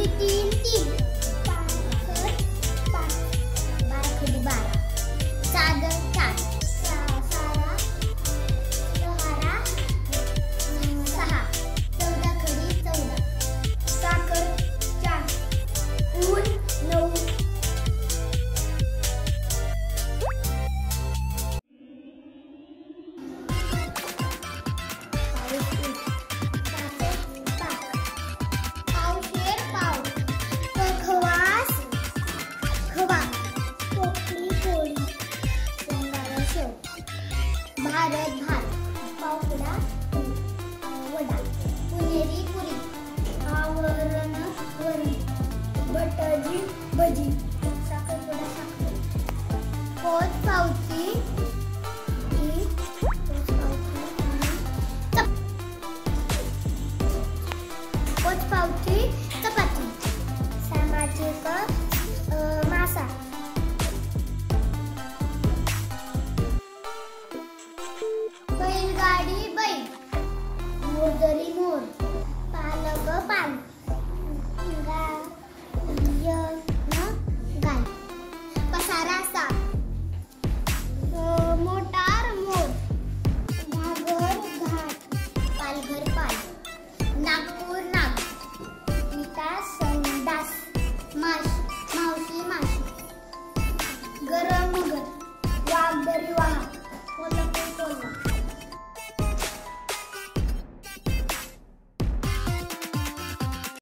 तीन तीन, पाच पाच, बारा 12, चादर 4, सारा 6, 14 खडी 14, साखर 4, ऊन 9. भारत भात, पावकडा वडा, पुणेरी पुरी, आवरण वरण, बटाजी भजी, साखरपुडा साखर, पोच पावची चपाती, सामाजिक